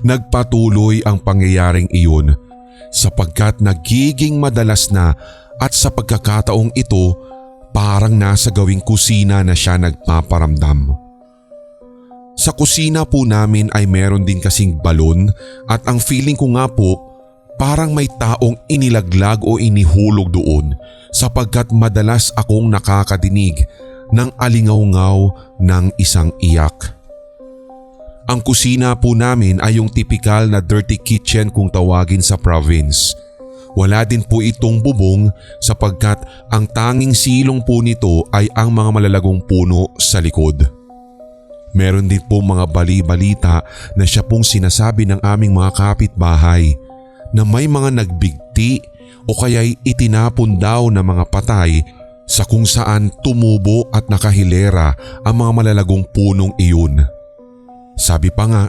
nagpatuloy ang pangyayaring iyon sapagkat nagiging madalas na at sa pagkakataong ito parang nasa gawing kusina na siya nagpaparamdam. Sa kusina po namin ay meron din kasing balon at ang feeling ko nga po parang may taong inilaglag o inihulog doon sapagkat madalas akong nakakadinig ng alingaw-ngaw ng isang iyak. Ang kusina po namin ay yung tipikal na dirty kitchen kung tawagin sa province. Wala din po itong bubong sapagkat ang tanging silong po nito ay ang mga malalagong puno sa likod. Meron din po mga bali-balita na siya pong sinasabi ng aming mga kapitbahay na may mga nagbigti o kaya'y itinapon daw na mga patay sa kung saan tumubo at nakahilera ang mga malalagong punong iyon. Sabi pa nga